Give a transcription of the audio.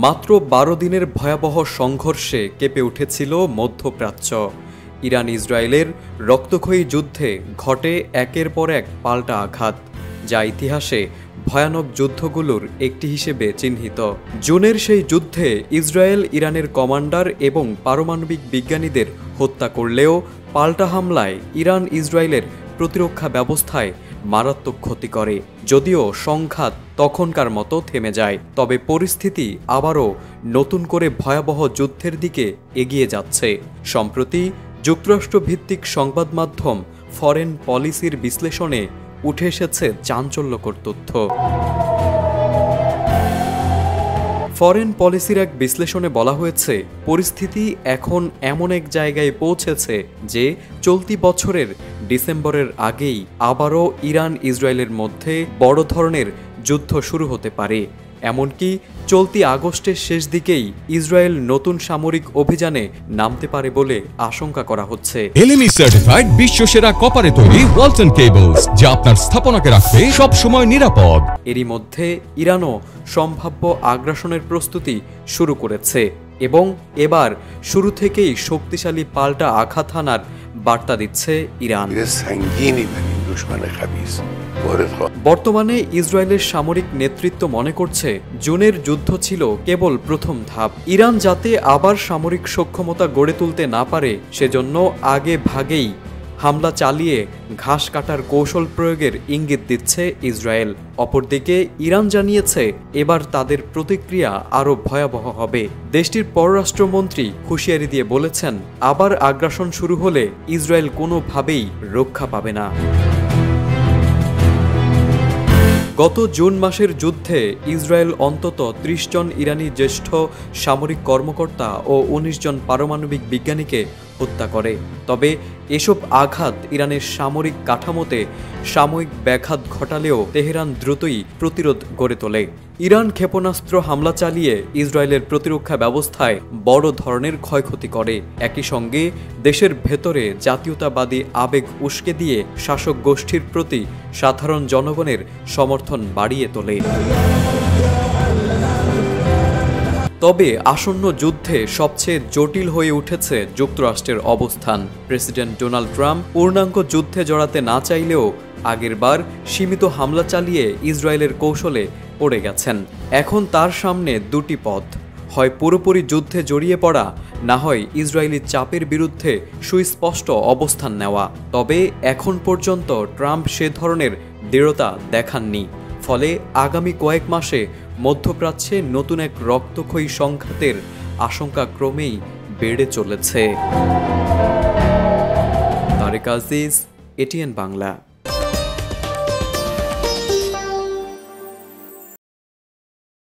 মাত্র ১২ দিনের ভয়াবহ সংঘর্ষে কেঁপে উঠেছিল মধ্যপ্রাচ্য। ইরান ইসরায়েলের রক্তক্ষয়ী যুদ্ধে ঘটে একের পর এক পাল্টা আঘাত, যা ইতিহাসে ভয়ানক যুদ্ধগুলোর একটি হিসেবে চিহ্নিত। জুনের সেই যুদ্ধে ইসরায়েল ইরানের কমান্ডার এবং পারমাণবিক বিজ্ঞানীদের হত্যা করলেও পাল্টা হামলায় ইরান ইসরায়েলের প্রতিরক্ষা ব্যবস্থায় মারাত্মক ক্ষতি করে। যদিও সংঘাত তখনকার মতো থেমে যায়, তবে পরিস্থিতি আবারও নতুন করে ভয়াবহ যুদ্ধের দিকে এগিয়ে যাচ্ছে। সম্প্রতি যুক্তরাষ্ট্রভিত্তিক সংবাদ মাধ্যম ফরেন পলিসির বিশ্লেষণে উঠে এসেছে চাঞ্চল্যকর তথ্য। ফরেন পলিসির এক বিশ্লেষণে বলা হয়েছে, পরিস্থিতি এখন এমন এক জায়গায় পৌঁছেছে যে চলতি বছরের ডিসেম্বরের আগেই আবারও ইরান ইসরায়েলের মধ্যে বড় ধরনের যুদ্ধ শুরু হতে পারে। এমনকি চলতি আগস্টের শেষ দিকেই ইসরায়েল নতুন সামরিক অভিযানে নামতে পারে বলে আশঙ্কা করা হচ্ছে। এলএমই সার্টিফাইড বিশ্বসেরা কপারে তৈরি ওয়ালটন কেবলস, যা আপনার স্থাপনাকে রাখবে সব সময় নিরাপদ। এরই মধ্যে ইরানও সম্ভাব্য আগ্রাসনের প্রস্তুতি শুরু করেছে এবং এবার শুরু থেকেই শক্তিশালী পাল্টা আঘাত হানার বার্তা দিচ্ছে ইরান। বর্তমানে ইসরায়েলের সামরিক নেতৃত্ব মনে করছে, জুনের যুদ্ধ ছিল কেবল প্রথম ধাপ। ইরান যাতে আবার সামরিক সক্ষমতা গড়ে তুলতে না পারে, সেজন্য আগে ভাগেই হামলা চালিয়ে ঘাস কাটার কৌশল প্রয়োগের ইঙ্গিত দিচ্ছে ইসরায়েল। অপরদিকে ইরান জানিয়েছে, এবার তাদের প্রতিক্রিয়া আরও ভয়াবহ হবে। দেশটির পররাষ্ট্রমন্ত্রী হুঁশিয়ারি দিয়ে বলেছেন, আবার আগ্রাসন শুরু হলে ইসরায়েল কোনোভাবেই রক্ষা পাবে না। গত জুন মাসের যুদ্ধে ইসরায়েল অন্তত ৩০ জন ইরানি জ্যেষ্ঠ সামরিক কর্মকর্তা ও ১৯ জন পারমাণবিক বিজ্ঞানীকে হত্যা করে। তবে এসব আঘাত ইরানের সামরিক কাঠামোতে সাময়িক ব্যাঘাত ঘটালেও তেহরান দ্রুতই প্রতিরোধ গড়ে তোলে। ইরান ক্ষেপণাস্ত্র হামলা চালিয়ে ইসরায়েলের প্রতিরক্ষা ব্যবস্থায় বড় ধরনের ক্ষয়ক্ষতি করে। একই সঙ্গে দেশের ভেতরে জাতীয়তাবাদী আবেগ উস্কে দিয়ে শাসক গোষ্ঠীর প্রতি সাধারণ জনগণের সমর্থন বাড়িয়ে তোলে। তবে আসন্ন যুদ্ধে সবচেয়ে জটিল হয়ে উঠেছে যুক্তরাষ্ট্রের অবস্থান। প্রেসিডেন্ট ডোনাল্ড ট্রাম্প পূর্ণাঙ্গ যুদ্ধে জড়াতে না চাইলেও আগেরবার সীমিত হামলা চালিয়ে ইসরায়েলের কৌশলে পড়ে গেছেন। এখন তার সামনে দুটি পথ, হয় পুরোপুরি যুদ্ধে জড়িয়ে পড়া, না হয় ইসরায়েলি চাপের বিরুদ্ধে সুস্পষ্ট অবস্থান নেওয়া। তবে এখন পর্যন্ত ট্রাম্প সে ধরনের দৃঢ়তা দেখাননি। ফলে আগামী কয়েক মাসে মধ্যপ্রাচ্যে নতুন এক রক্তক্ষয়ী সংঘাতের আশঙ্কা ক্রমেই বেড়ে চলেছে। তারেক আজিজ, এটিএন বাংলা।